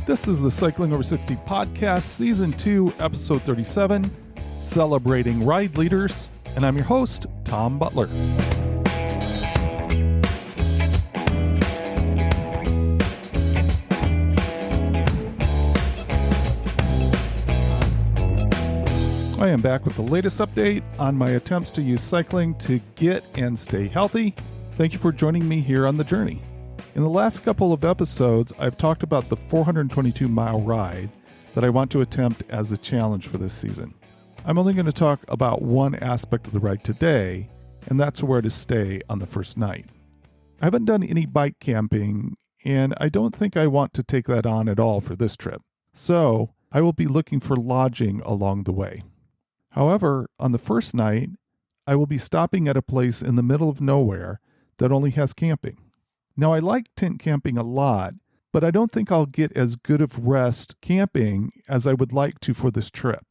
This is the Cycling Over 60 podcast, Season 2, Episode 37, Celebrating Ride Leaders, and I'm your host, Tom Butler. I am back with the latest update on my attempts to use cycling to get and stay healthy. Thank you for joining me here on the journey. In the last couple of episodes, I've talked about the 422-mile ride that I want to attempt as the challenge for this season. I'm only going to talk about one aspect of the ride today, and that's where to stay on the first night. I haven't done any bike camping, and I don't think I want to take that on at all for this trip. So I will be looking for lodging along the way. However, on the first night, I will be stopping at a place in the middle of nowhere that only has camping. Now, I like tent camping a lot, but I don't think I'll get as good of rest camping as I would like to for this trip.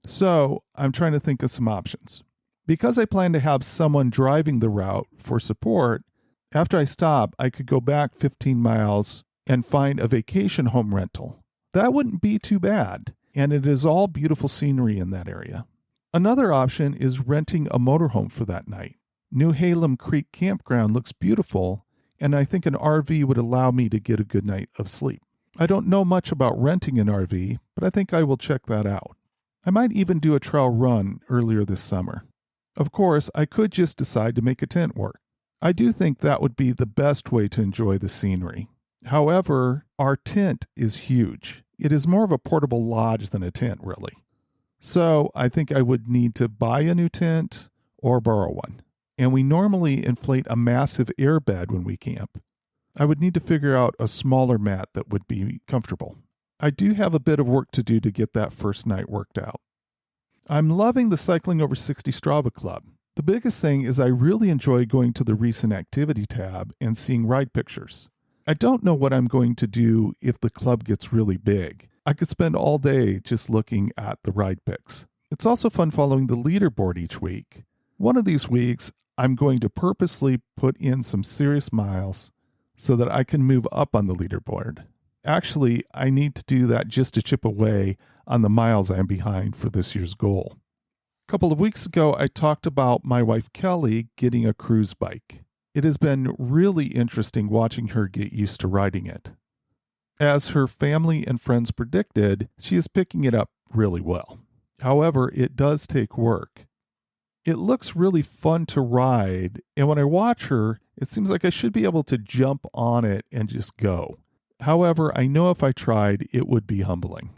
So I'm trying to think of some options. Because I plan to have someone driving the route for support, after I stop, I could go back 15 miles and find a vacation home rental. That wouldn't be too bad, and it is all beautiful scenery in that area. Another option is renting a motorhome for that night. New Halem Creek Campground looks beautiful, and I think an RV would allow me to get a good night of sleep. I don't know much about renting an RV, but I think I will check that out. I might even do a trail run earlier this summer. Of course, I could just decide to make a tent work. I do think that would be the best way to enjoy the scenery. However, our tent is huge. It is more of a portable lodge than a tent, really. So I think I would need to buy a new tent or borrow one. And we normally inflate a massive airbed when we camp. I would need to figure out a smaller mat that would be comfortable. I do have a bit of work to do to get that first night worked out. I'm loving the Cycling Over 60 Strava Club. The biggest thing is I really enjoy going to the recent activity tab and seeing ride pictures. I don't know what I'm going to do if the club gets really big. I could spend all day just looking at the ride pics. It's also fun following the leaderboard each week. One of these weeks, I'm going to purposely put in some serious miles so that I can move up on the leaderboard. Actually, I need to do that just to chip away on the miles I'm behind for this year's goal. A couple of weeks ago, I talked about my wife Kelly getting a cruise bike. It has been really interesting watching her get used to riding it. As her family and friends predicted, she is picking it up really well. However, it does take work. It looks really fun to ride, and when I watch her, it seems like I should be able to jump on it and just go. However, I know if I tried, it would be humbling.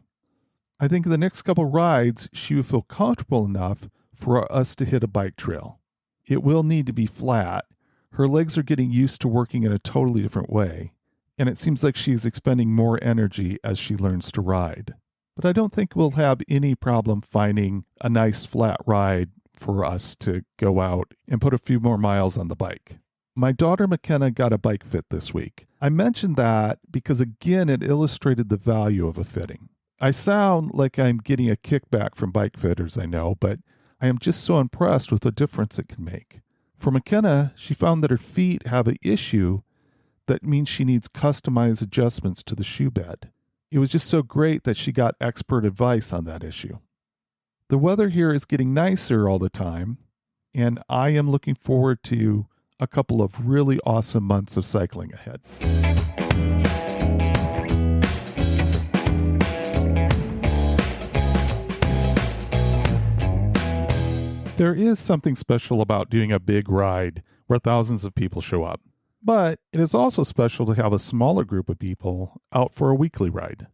I think the next couple rides, she would feel comfortable enough for us to hit a bike trail. It will need to be flat. Her legs are getting used to working in a totally different way, and it seems like she's expending more energy as she learns to ride. But I don't think we'll have any problem finding a nice flat ride for us to go out and put a few more miles on the bike. My daughter McKenna got a bike fit this week. I mentioned that because, again, it illustrated the value of a fitting. I sound like I'm getting a kickback from bike fitters, I know, but I am just so impressed with the difference it can make. For McKenna, she found that her feet have an issue that means she needs customized adjustments to the shoe bed. It was just so great that she got expert advice on that issue. The weather here is getting nicer all the time, and I am looking forward to a couple of really awesome months of cycling ahead. There is something special about doing a big ride where thousands of people show up, but it is also special to have a smaller group of people out for a weekly ride.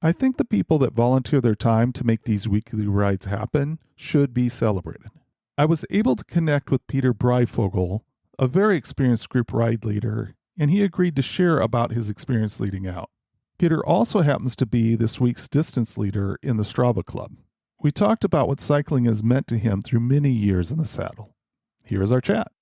I think the people that volunteer their time to make these weekly rides happen should be celebrated. I was able to connect with Peter Breyfogle, a very experienced group ride leader, and he agreed to share about his experience leading out. Peter also happens to be this week's distance leader in the Strava Club. We talked about what cycling has meant to him through many years in the saddle. Here is our chat.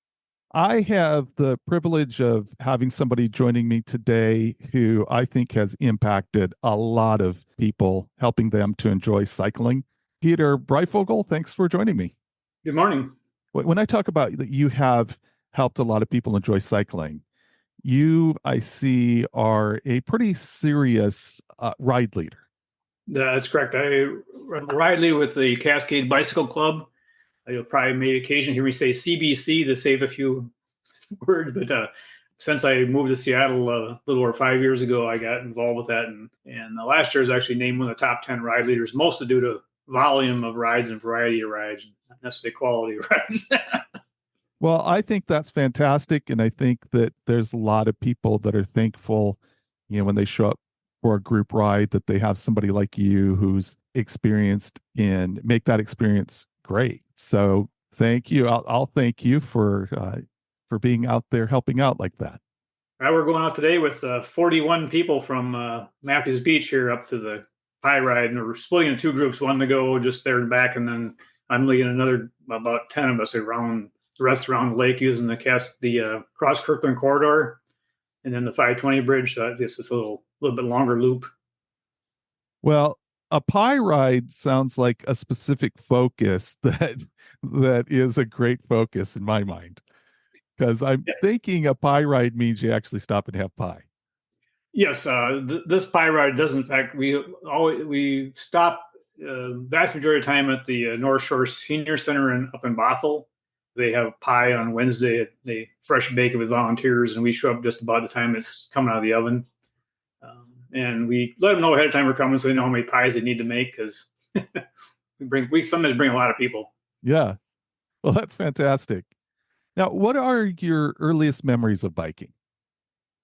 I have the privilege of having somebody joining me today who I think has impacted a lot of people, helping them to enjoy cycling. Peter Breyfogle, thanks for joining me. Good morning. When I talk about that you have helped a lot of people enjoy cycling, You, I see, are a pretty serious ride leader. That's correct. I run widely with the Cascade Bicycle Club. You'll probably may occasionally hear me say CBC to save a few words, but since I moved to Seattle a little over 5 years ago, I got involved with that, and last year was actually named one of the top 10 ride leaders, mostly due to volume of rides and variety of rides, not necessarily quality of rides. Well, I think that's fantastic. And I think that there's a lot of people that are thankful, when they show up for a group ride, that they have somebody like you who's experienced and make that experience great. So thank you. I'll thank you for being out there helping out like that. We're going out today with 41 people from Matthews Beach here up to the Pie Ride, and we're splitting into two groups, one to go just there and back, and then I'm leading another about 10 of us around the rest around the lake using the Cross Kirkland corridor, and then the 520 bridge. So this is a little bit longer loop. Well, a pie ride sounds like a specific focus that is a great focus in my mind. Because I'm Yeah. thinking a pie ride means you actually stop and have pie. Yes, this Pie Ride does. In fact, we stop vast majority of the time at the North Shore Senior Center up in Bothell. They have pie on Wednesday. They fresh bake it with volunteers, and we show up just about the time it's coming out of the oven. And we let them know ahead of time we're coming, so they know how many pies they need to make, because we sometimes bring a lot of people. Yeah. Well, that's fantastic. Now, what are your earliest memories of biking?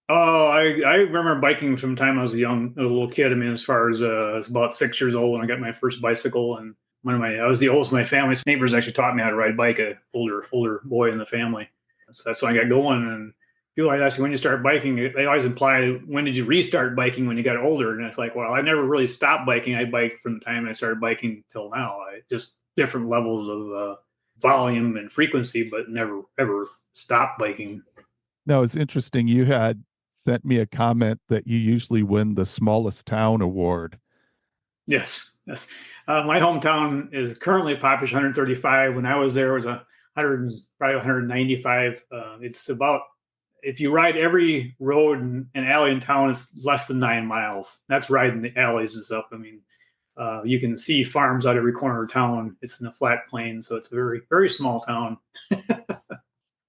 Oh, I remember biking from the time I was a little kid. I mean, as far as I was about 6 years old when I got my first bicycle, and I was the oldest of my family. So neighbors actually taught me how to ride a bike, a older boy in the family. So that's when I got going. And people always ask you when you start biking. They always imply, when did you restart biking when you got older? And it's like, well, I never really stopped biking. I biked from the time I started biking till now. Just different levels of volume and frequency, but never ever stopped biking. No, it's interesting. You had sent me a comment that you usually win the smallest town award. Yes, yes. My hometown is currently population 135. When I was there, it was probably 195. It's about, if you ride every road and alley in town, it's less than 9 miles. That's riding the alleys and stuff. I mean, you can see farms out every corner of town. It's in a flat plain, so it's a very, very small town.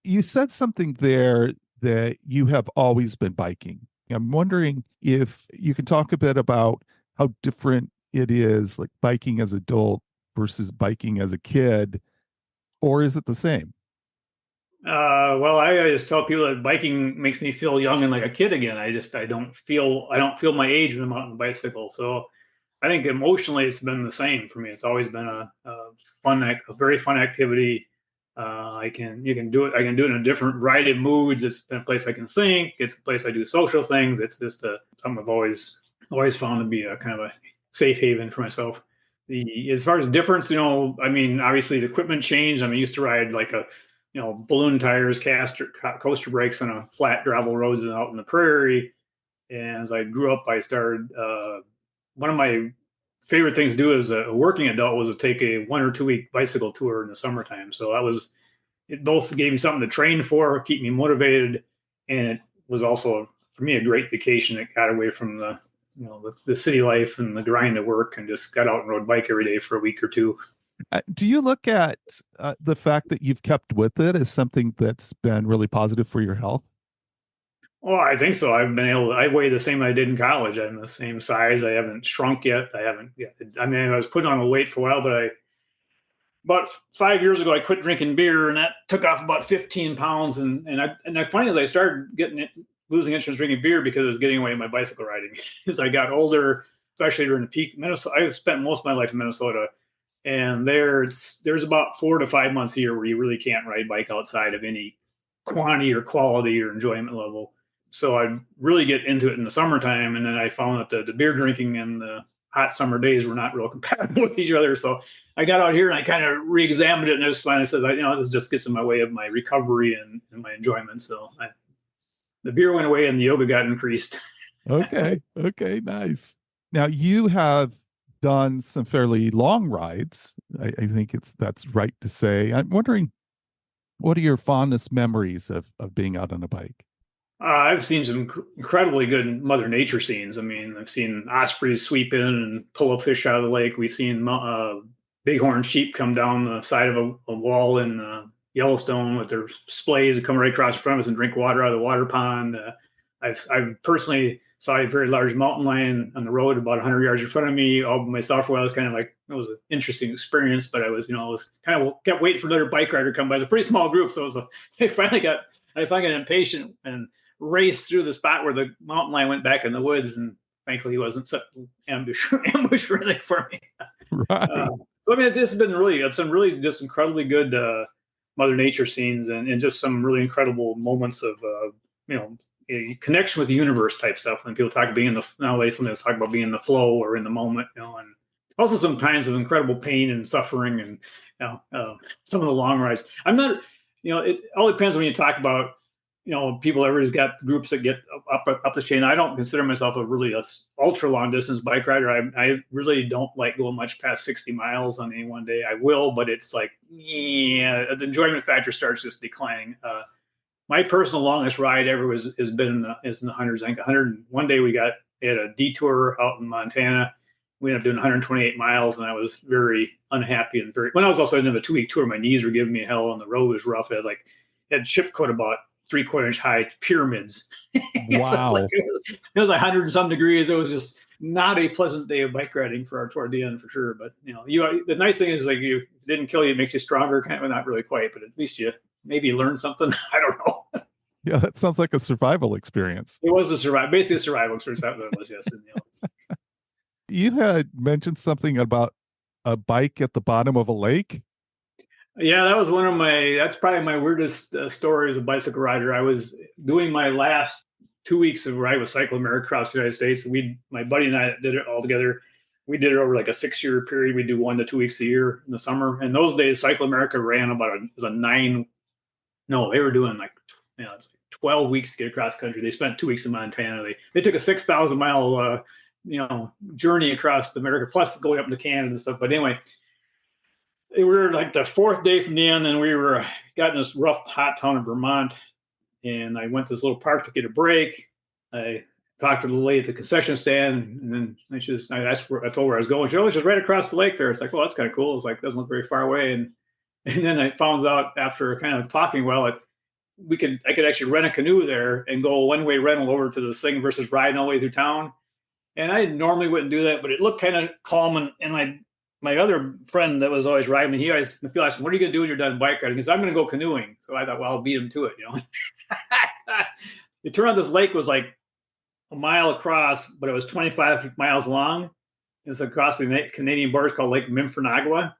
You said something there that you have always been biking. I'm wondering if you can talk a bit about how different it is, like biking as adult versus biking as a kid, or is it the same? Well, I just tell people that biking makes me feel young and like a kid again. I don't feel my age when I'm out on a bicycle. So I think emotionally it's been the same for me. It's always been a very fun activity. You can do it. I can do it in a different variety of moods. It's been a place I can think. It's a place I do social things. It's just something I've always found to be a kind of a safe haven for myself. As far as difference, I mean, obviously the equipment changed. I used to ride like balloon tires, coaster brakes on a flat gravel roads out in the prairie. And as I grew up, I started. One of my favorite things to do as a working adult was to take a 1 or 2 week bicycle tour in the summertime. So it both gave me something to train for, keep me motivated, and it was also for me a great vacation. It got away from the city life and the grind of work, and just got out and rode bike every day for a week or two. Do you look at the fact that you've kept with it as something that's been really positive for your health? Oh, I think so. I weigh the same I did in college. I'm the same size. I haven't shrunk yet. I haven't yet. I mean, I was putting on a weight for a while, but about 5 years ago, I quit drinking beer, and that took off about 15 pounds. And I finally I started losing interest in drinking beer because it was getting away with my bicycle riding. As I got older, especially during the peak Minnesota, I spent most of my life in Minnesota, and there's about 4 to 5 months a year where you really can't ride bike outside of any quantity or quality or enjoyment level. So I really get into it in the summertime, and then I found that the beer drinking and the hot summer days were not real compatible with each other. So I got out here and I kind of re-examined it, and I just finally said, this just gets in my way of my recovery and my enjoyment. So the beer went away and the yoga got increased. Okay. Okay. Nice. Now you have done some fairly long rides. I think that's right to say. I'm wondering, what are your fondest memories of being out on a bike? I've seen some incredibly good Mother Nature scenes. I mean, I've seen ospreys sweep in and pull a fish out of the lake. We've seen bighorn sheep come down the side of a wall in Yellowstone with their splays and come right across in front of us and drink water out of the water pond. I've personally saw a very large mountain lion on the road about 100 yards in front of me all by myself. Where I was kind of like, it was an interesting experience, but I was kind of kept waiting for another bike rider to come by. It's a pretty small group, so it was I finally got impatient and raced through the spot where the mountain lion went back in the woods, and thankfully he wasn't ambush ready for me. Right. So I mean, it's some really just incredibly good Mother Nature scenes, and just some really incredible moments of a connection with the universe type stuff. When people talk about being in the nowadays, sometimes talk about being in the flow or in the moment, and also some times of incredible pain and suffering, and some of the long rides. I'm not, it all depends when you talk about. People everybody's got groups that get up the chain. I don't consider myself a ultra long distance bike rider. I really don't like going much past 60 miles on any one day. I will, but it's like, the enjoyment factor starts just declining. My personal longest ride ever has been in the hundreds. I think 100. One day we had a detour out in Montana. We ended up doing 128 miles, and I was very unhappy and when I was also in a 2-week tour, my knees were giving me hell, and the road was rough. I had chip coat about 3/4 inch high pyramids. Wow. It was 100 and some degrees. It was just not a pleasant day of bike riding for our toward the end, for sure. But the nice thing is, you didn't kill you, it makes you stronger. Kind of, not really quite, but at least you maybe learned something. I don't know. Yeah, that sounds like a survival experience. It was basically a survival experience. That was, yes. You had mentioned something about a bike at the bottom of a lake. Yeah, that was that's probably my weirdest story as a bicycle rider. I was doing my last 2 weeks of ride with Cycle America across the United States. My buddy and I did it all together. We did it over like a 6-year period. We do 1 to 2 weeks a year in the summer. And those days, Cycle America ran about they were doing 12 weeks to get across country. They spent 2 weeks in Montana. They took a 6,000 mile, journey across America, plus going up into Canada and stuff. But anyway, we were like the 4th day from the end, and we got in this rough, hot town in Vermont. And I went to this little park to get a break. I talked to the lady at the concession stand, and then I told her where I was going. She was just right across the lake there. It's like, well, that's kind of cool. It's like, doesn't look very far away. And then I found out after kind of talking, I could actually rent a canoe there and go one-way rental over to this thing versus riding all the way through town. And I normally wouldn't do that, but it looked kind of calm. And my other friend that was always riding me, people asked him, what are you going to do when you're done bike riding? He said, I'm going to go canoeing. So I thought, well, I'll beat him to it. It turned out this lake was like a mile across, but it was 25 miles long. It's across the Canadian border. It's called Lake Memphremagua.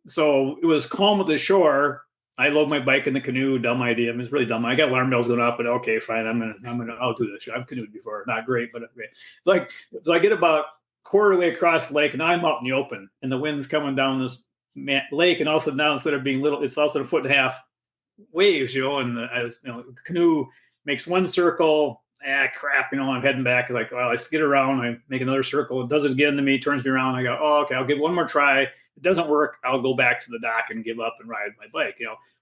So it was calm at the shore. I load my bike in the canoe. Dumb idea. I mean, it's really dumb. I got alarm bells going off, but okay, fine. I'll do this. I've canoed before. Not great, but okay. So I get about quarter way across the lake, and I'm out in the open, and the wind's coming down this lake, and also now instead of being little, it's also 1.5 foot waves, and the canoe makes one circle. Crap, I'm heading back. Like, well, I skid around, I make another circle. It does it again to me, turns me around. I go, oh, okay, I'll give one more try. If it doesn't work, I'll go back to the dock and give up and ride my bike.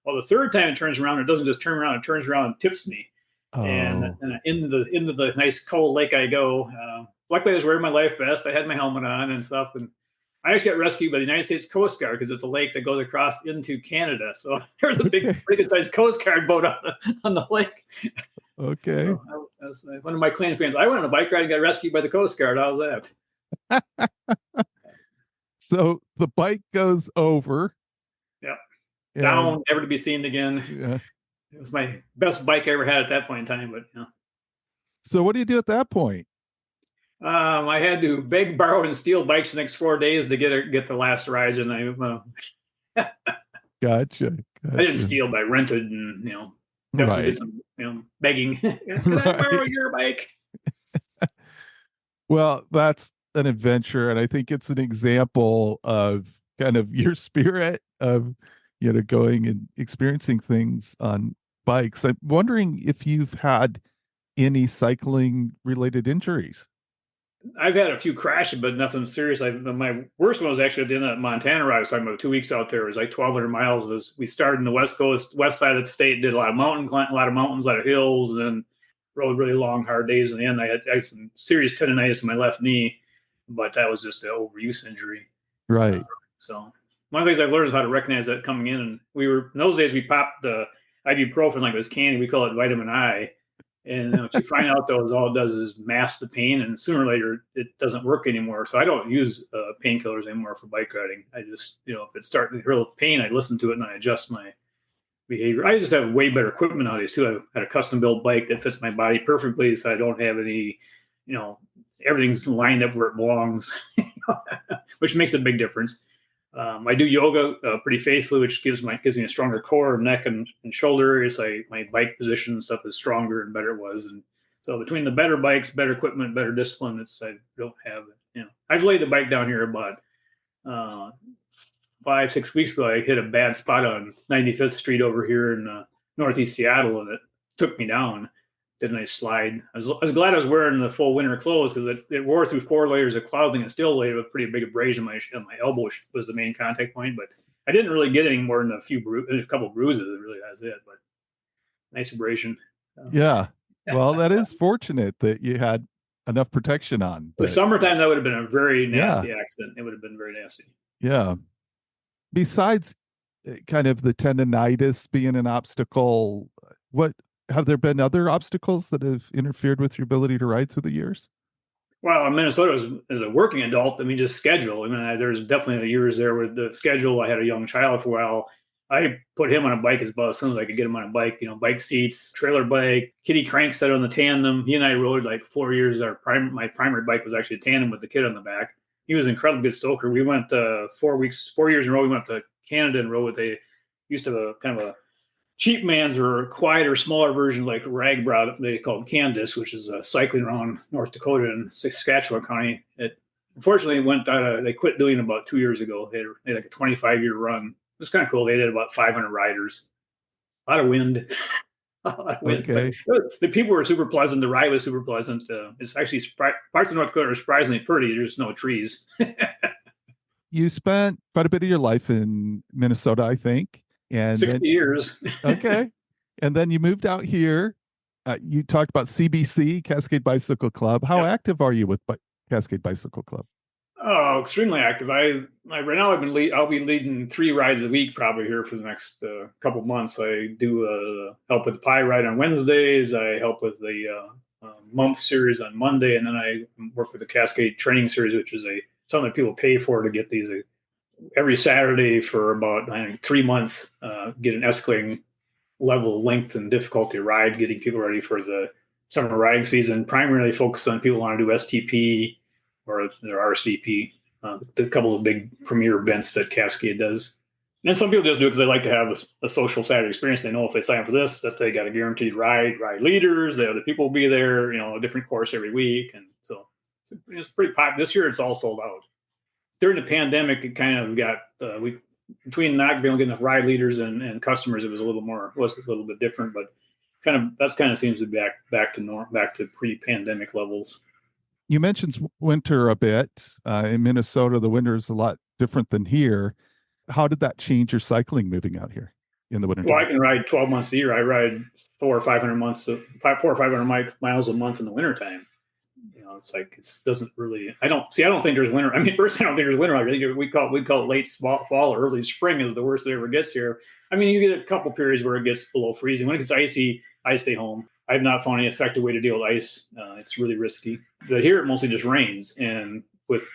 Well, the third time it turns around, it doesn't just turn around, it turns around and tips me. Oh. And into the nice cold lake I go. Luckily, I was wearing my life vest. I had my helmet on and stuff. And I just got rescued by the United States Coast Guard because it's a lake that goes across into Canada. So there's a big, sized Coast Guard boat on the lake. Okay. So that was one of my claim fans. I went on a bike ride and got rescued by the Coast Guard. How's that? So the bike goes over. Yeah. Down, never to be seen again. Yeah. It was my best bike I ever had at that point in time. But So what do you do at that point? I had to beg, borrow, and steal bikes the next 4 days to get the last rides, and I Gotcha. I didn't steal, but I rented, and definitely did some begging. Can I borrow your bike? Well, that's an adventure, and I think it's an example of kind of your spirit of going and experiencing things on bikes. I'm wondering if you've had any cycling related injuries. I've had a few crashes, but nothing serious. My worst one was actually at the end of Montana ride. I was talking about 2 weeks out there. It was like 1,200 miles. We started in the west side of the state, did a lot of mountains, a lot of hills, and then rode really long, hard days. In the end, I had some serious tendonitis in my left knee, but that was just an overuse injury. Right. So one of the things I've learned is how to recognize that coming in. And in those days we popped the ibuprofen like it was candy. We call it vitamin I. And once you find out those, all it does is mask the pain, and sooner or later it doesn't work anymore. So I don't use painkillers anymore for bike riding. I just, if it's starting to hurt pain, I listen to it and I adjust my behavior. I just have way better equipment nowadays too. I've got a custom built bike that fits my body perfectly, so I don't have any, everything's lined up where it belongs, which makes a big difference. I do yoga pretty faithfully, which gives me a stronger core, neck, and shoulder areas. My bike position and stuff is stronger and better it was. And so between the better bikes, better equipment, better discipline, I don't have it. I've laid the bike down here about 5-6 weeks ago. I hit a bad spot on 95th Street over here in Northeast Seattle, and it took me down. Did a nice slide. I was glad I was wearing the full winter clothes because it wore through 4 layers of clothing and still laid a pretty big abrasion. My elbow was the main contact point, but I didn't really get any more than a couple of bruises. It really has it, but nice abrasion. Yeah. Well, that is fortunate that you had enough protection on. The summertime, that would have been a very nasty accident. It would have been very nasty. Yeah. Besides kind of the tendonitis being an obstacle, have there been other obstacles that have interfered with your ability to ride through the years? Well, in Minnesota, as a working adult, just schedule. There's definitely the years there with the schedule. I had a young child for a while. I put him on a bike as soon as I could get him on a bike, bike seats, trailer bike, kitty crank set on the tandem. He and I rode like 4 years. My primary bike was actually a tandem with the kid on the back. He was an incredibly good stoker. We went 4 years in a row. We went to Canada and rode they used to have a kind of a cheap man's or quieter, smaller version like Ragbrow, they called Candace, which is cycling around North Dakota and Saskatchewan County. It unfortunately they quit doing it about 2 years ago. They had like a 25-year run. It was kind of cool. They did about 500 riders. A lot of wind. A lot of wind. Okay. But the people were super pleasant. The ride was super pleasant. It's actually parts of North Dakota are surprisingly pretty. There's just no trees. You spent quite a bit of your life in Minnesota, I think. And 60 years. Okay. And then you moved out here. You talked about CBC, Cascade Bicycle Club. How active are you with Cascade Bicycle Club? Oh, extremely active. Right now I'll be leading 3 rides a week probably here for the next couple months. I do help with the pie ride on Wednesdays. I help with the month series on Monday, and then I work with the Cascade training series, which is something that people pay for to get these every Saturday for about 3 months. Get an escalating level, length, and difficulty ride, getting people ready for the summer riding season. Primarily focused on people who want to do STP or their RCP, a couple of big premier events that Cascade does. And some people just do it because they like to have a social Saturday experience. They know if they sign up for this, that they got a guaranteed ride leaders, the people will be there, a different course every week. And so it's pretty popular. This year, it's all sold out. During the pandemic, it kind of got, between not being able to get enough ride leaders and customers, it was a little bit different, but that seems to be back to pre-pandemic levels. You mentioned winter a bit. In Minnesota, the winter is a lot different than here. How did that change your cycling moving out here in the winter? Well, I can ride 12 months a year. I ride 400 or 500 miles a month in the wintertime. It's like it doesn't really. I don't think there's winter. Personally, I don't think there's winter. I think we call it late fall or early spring is the worst it ever gets here. You get a couple periods where it gets below freezing. When it gets icy, I stay home. I've not found any effective way to deal with ice. It's really risky. But here it mostly just rains, and with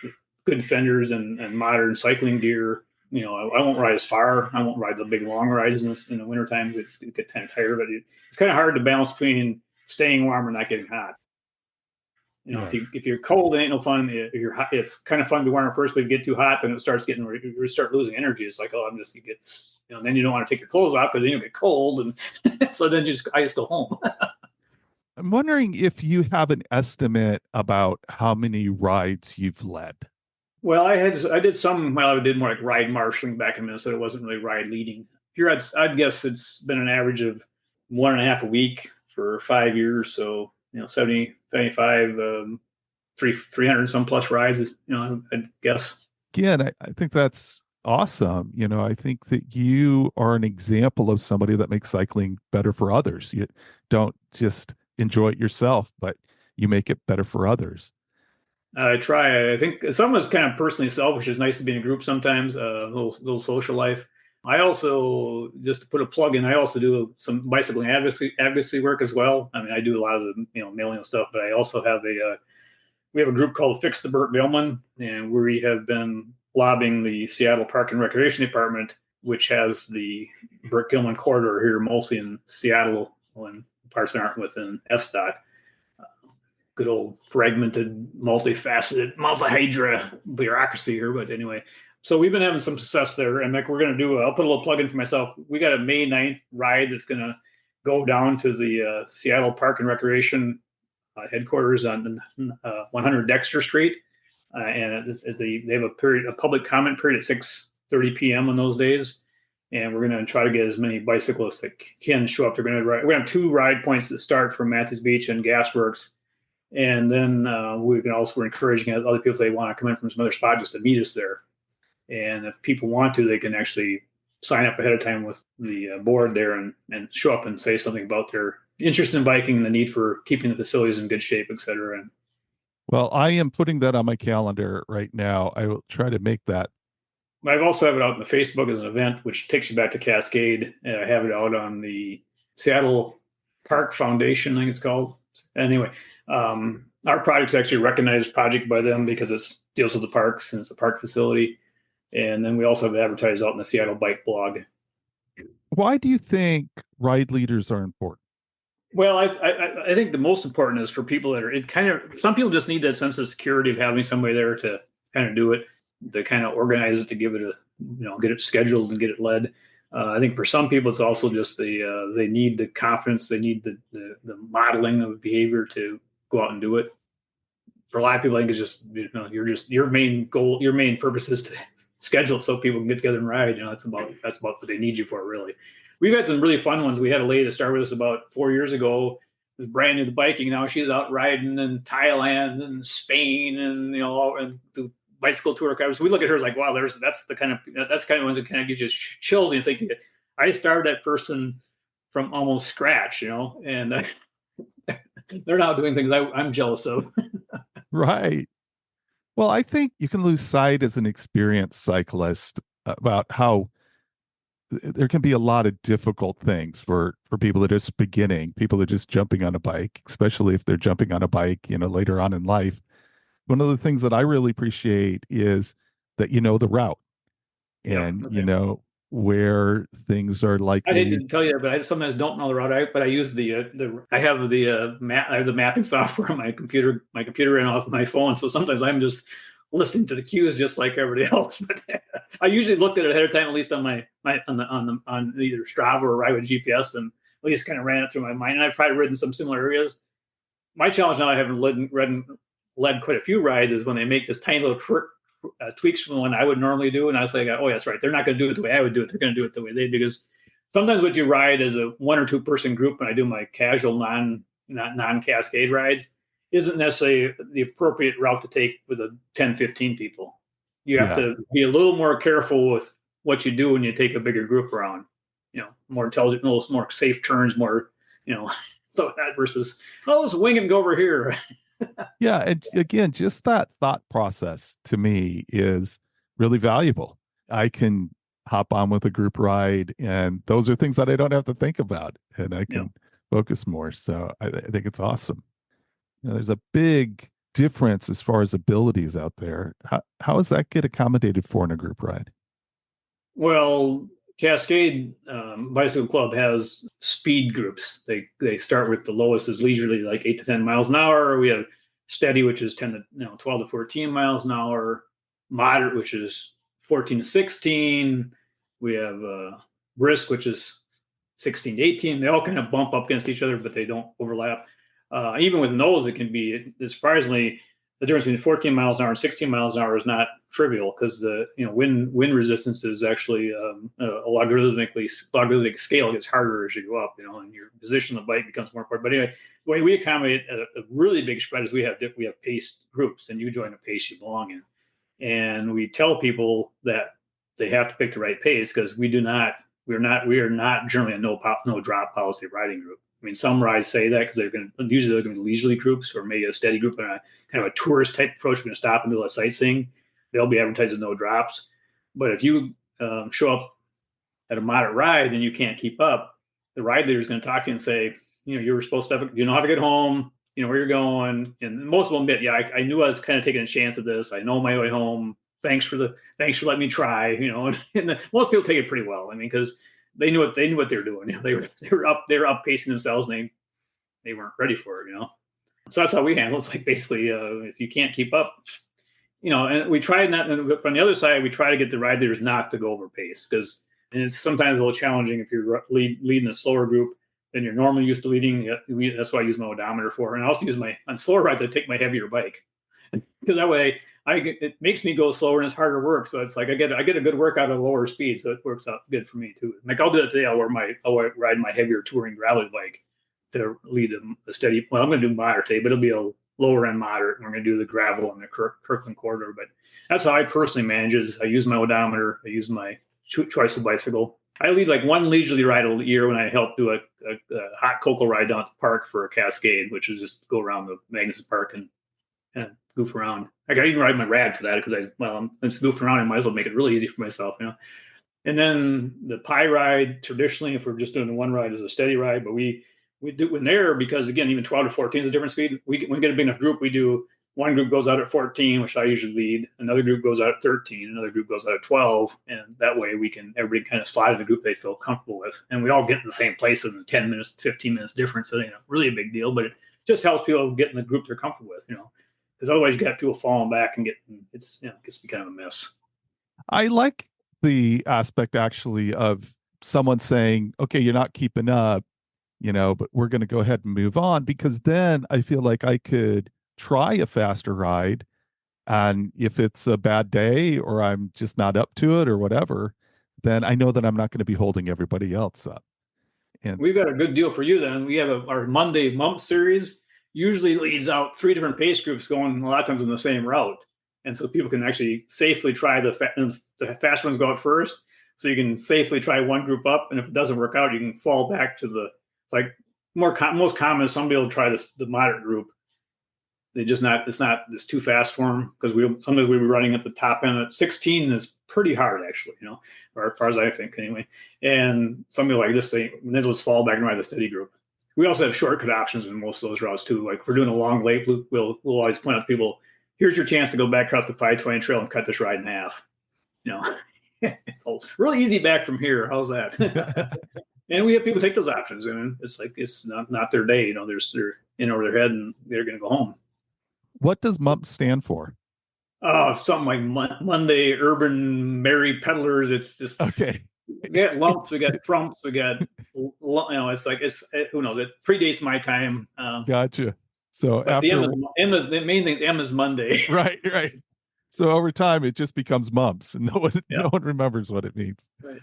good fenders and modern cycling gear, I won't ride as far. I won't ride the big long rides in the wintertime. I get kind of tired of it. It's kind of hard to balance between staying warm and not getting hot. If you're cold, it ain't no fun. If you're hot, it's kind of fun to be warm at first, but if you get too hot, then it starts you start losing energy. It's like, then you don't want to take your clothes off because then you'll get cold, and so then I just go home. I'm wondering if you have an estimate about how many rides you've led. Well, I did some. Well, I did more like ride marshaling back in Minnesota. It wasn't really ride leading. Here, I'd guess it's been an average of 1.5 a week for 5 years. So 70, 75, 300 some plus rides. I'd guess. Again, I think that's awesome. I think that you are an example of somebody that makes cycling better for others. You don't just enjoy it yourself, but you make it better for others. I try. I think some of it's kind of personally selfish. It's nice to be in a group sometimes, little social life. I also, just to put a plug in, I also do some bicycling advocacy work as well. I mean, I do a lot of the mailing and stuff, but I also have we have a group called Fix the Burt Gilman, and we have been lobbying the Seattle Park and Recreation Department, which has the Burt Gilman corridor here, mostly in Seattle, when parts aren't within SDOT. Good old fragmented, multifaceted, multi-hydra bureaucracy here. But anyway, so we've been having some success there. And like we're going to do, I'll put a little plug in for myself. We got a May 9th ride that's going to go down to the Seattle Park and Recreation headquarters on 100 Dexter Street. And they have a public comment period at 6:30 p.m. on those days. And we're going to try to get as many bicyclists that can show up. We're going to have 2 ride points that start from Matthews Beach and Gasworks. And then we're encouraging other people, if they want to come in from some other spot, just to meet us there. And if people want to, they can actually sign up ahead of time with the board there and show up and say something about their interest in biking and the need for keeping the facilities in good shape, et cetera. And Well, I am putting that on my calendar right now. I will try to make that. I've also have it out on the Facebook as an event, which takes you back to Cascade. And I have it out on the Seattle Park Foundation, I think it's called. Anyway, our project's actually a recognized project by them because it deals with the parks and it's a park facility. And then we also have it advertised out in the Seattle Bike blog. Why do you think ride leaders are important? Well, I think the most important is for people that are some people just need that sense of security of having somebody there to kind of do it, to kind of organize it, to give it get it scheduled and get it led. I think for some people, it's also just they need the confidence, they need the modeling of behavior to go out and do it. For a lot of people, I think it's just your main goal, your main purpose is to schedule it so people can get together and ride. That's about what they need you for, really. We've had some really fun ones. We had a lady that started with us about 4 years ago. Was brand new to biking. Now she's out riding in Thailand and Spain and and the bicycle tour. So we look at her as like, wow, that's the kind of ones that kind of gives you chills. And you think, I started that person from almost scratch, and they're now doing things I'm jealous of. Right. Well, I think you can lose sight as an experienced cyclist about how there can be a lot of difficult things for people that are just beginning, people that are just jumping on a bike, especially if they're jumping on a bike, later on in life. One of the things that I really appreciate is that you know the route and Okay. you know where things are likely. I hate to tell you, but I sometimes don't know the route. But I use I have the mapping software on my computer and off my phone. So sometimes I'm just listening to the cues just like everybody else. But I usually looked at it ahead of time, at least on on either Strava or Ride with GPS, and at least kind of ran it through my mind. And I've probably ridden some similar areas. My challenge now, I haven't led quite a few rides, is when they make this tiny little tweaks from the one I would normally do. And I was like, oh, that's right. They're not going to do it the way I would do it. They're going to do it the way they do. Because sometimes what you ride as a 1 or 2 person group, when I do my casual non-cascade rides, isn't necessarily the appropriate route to take with a 10, 15 people. You have to be a little more careful with what you do when you take a bigger group around, more intelligent, more safe turns, more, so that versus, let's wing and go over here. Yeah. And again, just that thought process to me is really valuable. I can hop on with a group ride, and those are things that I don't have to think about, and I can focus more. So I think it's awesome. There's a big difference as far as abilities out there. How does that get accommodated for in a group ride? Well, Cascade Bicycle Club has speed groups. They start with the lowest is leisurely, like 8 to 10 miles an hour. We have steady, which is 12 to 14 miles an hour. Moderate, which is 14 to 16. We have brisk, which is 16 to 18. They all kind of bump up against each other, but they don't overlap. Even with those, it can be surprisingly, the difference between 14 miles an hour and 16 miles an hour is not trivial, because the wind resistance is actually a logarithmic scale. It gets harder as you go up, and your position on the bike becomes more important. But anyway, the way we accommodate a really big spread is we have pace groups, and you join a pace you belong in, and we tell people that they have to pick the right pace, because we are not generally a no drop policy riding group. mean, some rides say that because they're going to usually be leisurely groups or maybe a steady group and a kind of a tourist type approach. We're going to stop and do a sightseeing. They'll be advertising no drops. But if you show up at a moderate ride and you can't keep up, the ride leader is going to talk to you and say, you were supposed to you know how to get home, where you're going. And most of them admit, yeah, I knew I was kind of taking a chance at this. I know my way home. Thanks for letting me try, and most people take it pretty well. I mean, because they knew what they were doing. They were up pacing themselves and they weren't ready for it, So that's how we handle it. It's like basically if you can't keep up, and we try not, and from the other side, we try to get the ride leaders not to go over pace because it's sometimes a little challenging if you're leading a slower group than you're normally used to leading. That's what I use my odometer for. And I also use on slower rides, I take my heavier bike because that way it makes me go slower and it's harder work. So it's like I get a good workout at a lower speed. So it works out good for me too. Like I'll do it today. I'll ride my heavier touring gravel bike to lead a steady. Well, I'm going to do moderate today, but it'll be a lower end moderate. We're going to do the gravel and the Kirkland corridor. But that's how I personally manage it. I use my odometer. I use my choice of bicycle. I lead like one leisurely ride a year when I help do a hot cocoa ride down at the park for a cascade, which is just go around the Magnuson Park and goof around. I even ride my rad for that because I'm just goofing around. I might as well make it really easy for myself, And then the pie ride, traditionally, if we're just doing the one ride, is a steady ride, but we do in there because again, even 12 to 14 is a different speed. When we get a big enough group, we do one group goes out at 14, which I usually lead. Another group goes out at 13. Another group goes out at 12. And that way everybody kind of slide in the group they feel comfortable with. And we all get in the same place in 10 minutes, 15 minutes difference. So, really a big deal, but it just helps people get in the group they're comfortable with, because otherwise you got people falling back and it gets to be kind of a mess. I like the aspect actually of someone saying, okay, you're not keeping up, but we're going to go ahead and move on, because then I feel like I could try a faster ride. And if it's a bad day or I'm just not up to it or whatever, then I know that I'm not going to be holding everybody else up. And we've got a good deal for you then. We have our Monday Mump series usually leads out 3 different pace groups going a lot of times on the same route. And so people can actually safely try the fast ones go out first. So you can safely try one group up. And if it doesn't work out, you can fall back to most common is somebody will try the moderate group. It's too fast for them because sometimes we were running at the top end at 16 is pretty hard actually, or as far as I think anyway. And somebody like this thing, then just fall back and ride the steady group. We also have shortcut options in most of those routes too. Like if we're doing a long lake loop, we'll always point out to people, here's your chance to go back across the 520 trail and cut this ride in half. It's really easy back from here. How's that? And we have people take those options. And it's like it's not their day. They're in over their head and they're going to go home. what does MUMP stand for? Oh, something like Monday Urban Merry Peddlers. It's just okay. We got lumps, we got trumps, we got it's like who knows? It predates my time. Gotcha. So after the main thing is M is Monday. Right. So over time, it just becomes mumps, and no one remembers what it means. Right.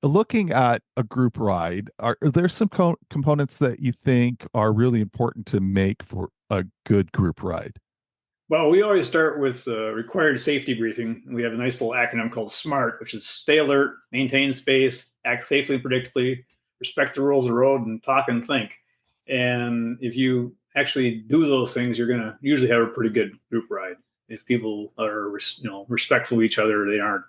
Looking at a group ride, are there some components that you think are really important to make for a good group ride? Well, we always start with required safety briefing. We have a nice little acronym called SMART, which is stay alert, maintain space, act safely and predictably, respect the rules of the road, and talk and think. And if you actually do those things, you're going to usually have a pretty good group ride. If people are, respectful of each other, they aren't.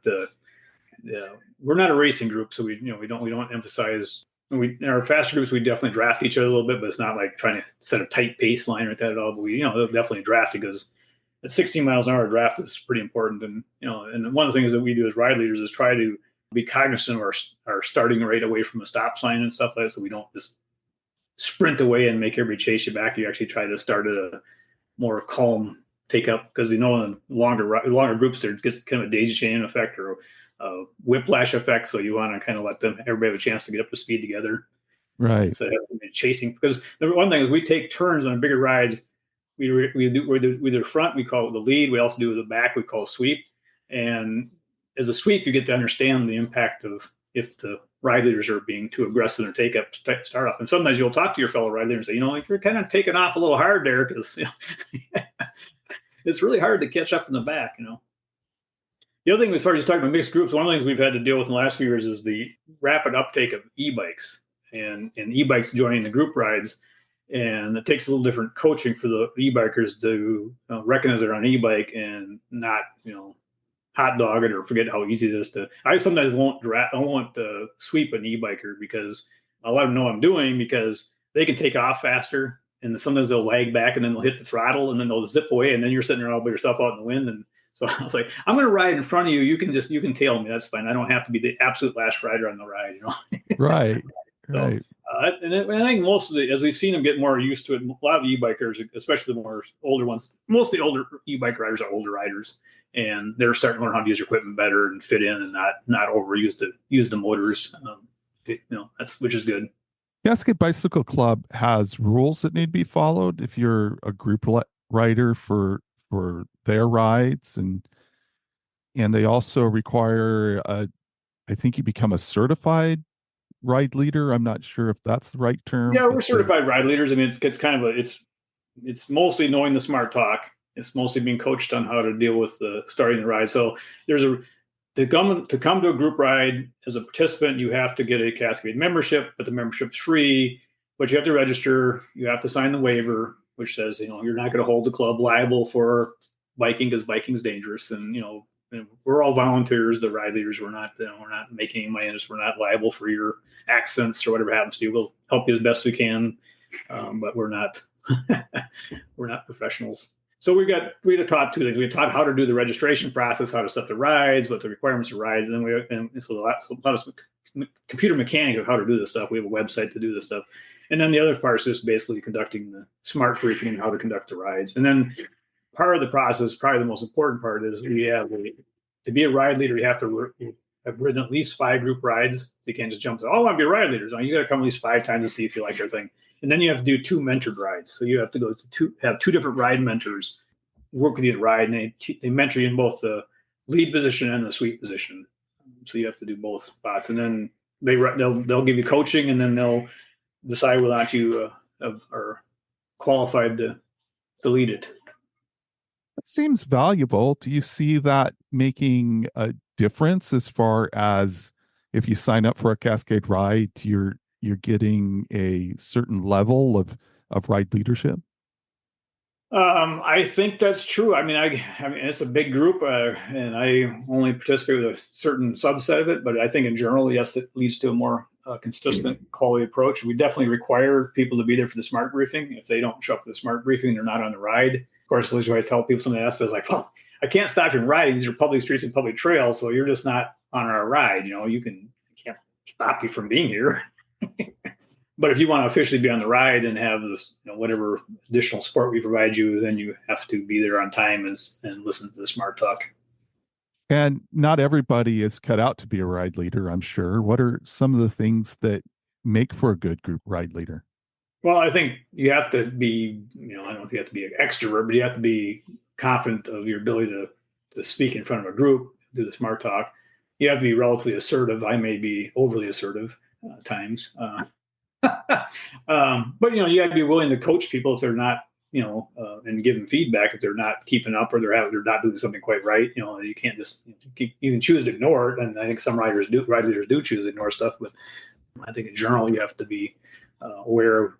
We're not a racing group, so we don't emphasize. In our faster groups, we definitely draft each other a little bit, but it's not like trying to set a tight pace line or that at all. But we, definitely draft because at 16 miles an hour draft is pretty important. And and one of the things that we do as ride leaders is try to be cognizant of our starting rate away from a stop sign and stuff like that, so we don't just sprint away and make everybody chase you back. You actually try to start at a more calm take up, because in longer groups there gets kind of a daisy chain effect or a whiplash effect. So you want to kind of let everybody have a chance to get up to speed together, right? Instead of chasing. Because the one thing is we take turns on bigger rides. We do the front, we call it the lead. We also do the back, we call sweep. And as a sweep, you get to understand the impact of if the ride leaders are being too aggressive in their start off. And sometimes you'll talk to your fellow ride leaders and say, you're kind of taking off a little hard there, because it's really hard to catch up in the back. The other thing, as far as talking about mixed groups, one of the things we've had to deal with in the last few years is the rapid uptake of e-bikes. and e-bikes joining the group rides. And it takes a little different coaching for the e-bikers to recognize they're on an e-bike and not, hot dog it or forget how easy it is to. I sometimes won't sweep an e-biker because I'll let them know what I'm doing because they can take off faster and sometimes they'll lag back and then they'll hit the throttle and then they'll zip away and then you're sitting there all by yourself out in the wind. And so I was like, I'm going to ride in front of you. You can tail me. That's fine. I don't have to be the absolute last rider on the ride, Right. So, Right. and I think most of as we've seen them get more used to it, a lot of the e-bikers, especially the more older ones, most of the older e-bike riders are older riders, and they're starting to learn how to use their equipment better and fit in and not overuse the motors. Which is good. Cascade Bicycle Club has rules that need to be followed if you're a group rider for their rides, and they also require I think you become a certified ride leader. I'm not sure if that's the right term. Yeah, we're certified ride leaders. I mean, it's kind of it's mostly knowing the smart talk. It's mostly being coached on how to deal with starting the ride. So there's to come to a group ride as a participant, you have to get a Cascade membership, but the membership's free. But you have to register. You have to sign the waiver, which says you're not going to hold the club liable for biking because biking is dangerous, and we're all volunteers. The ride leaders, we're not making any money. We're not liable for your accidents or whatever happens to you. We'll help you as best we can, but we're not we're not professionals. So we taught two things. We taught how to do the registration process, how to set the rides, what the requirements of rides, and then so a lot of computer mechanics of how to do this stuff. We have a website to do this stuff, and then the other part is just basically conducting the smart briefing and how to conduct the rides, and then part of the process, probably the most important part, is to be a ride leader, you have to have ridden at least 5 group rides. You can't just jump to, I want to be a ride leader. So you got to come at least 5 times to see if you like their thing. And then you have to do 2 mentored rides. So you have to have 2 different ride mentors work with you to ride, and they mentor you in both the lead position and the sweep position. So you have to do both spots. And then they'll give you coaching, and then they'll decide whether or not you are qualified to lead it. It seems valuable. Do you see that making a difference as far as if you sign up for a Cascade ride, you're getting a certain level of ride leadership? I think that's true. I mean, it's a big group, and I only participate with a certain subset of it. But I think in general, yes, it leads to a more consistent quality approach. We definitely require people to be there for the smart briefing. If they don't show up for the smart briefing, they're not on the ride. Of course, usually I tell people something else is like, well, I can't stop you from riding. These are public streets and public trails, so you're just not on our ride. I can't stop you from being here. But if you want to officially be on the ride and have this, whatever additional support we provide you, then you have to be there on time and listen to the smart talk. And not everybody is cut out to be a ride leader, I'm sure. What are some of the things that make for a good group ride leader? Well, I think you have to be, I don't know if you have to be an extrovert, but you have to be confident of your ability to speak in front of a group, do the smart talk. You have to be relatively assertive. I may be overly assertive at times. But you got to be willing to coach people if they're not, and give them feedback if they're not keeping up or they're not doing something quite right. You can't just you can choose to ignore it, and I think some ride leaders do choose to ignore stuff. But I think in general you have to be aware of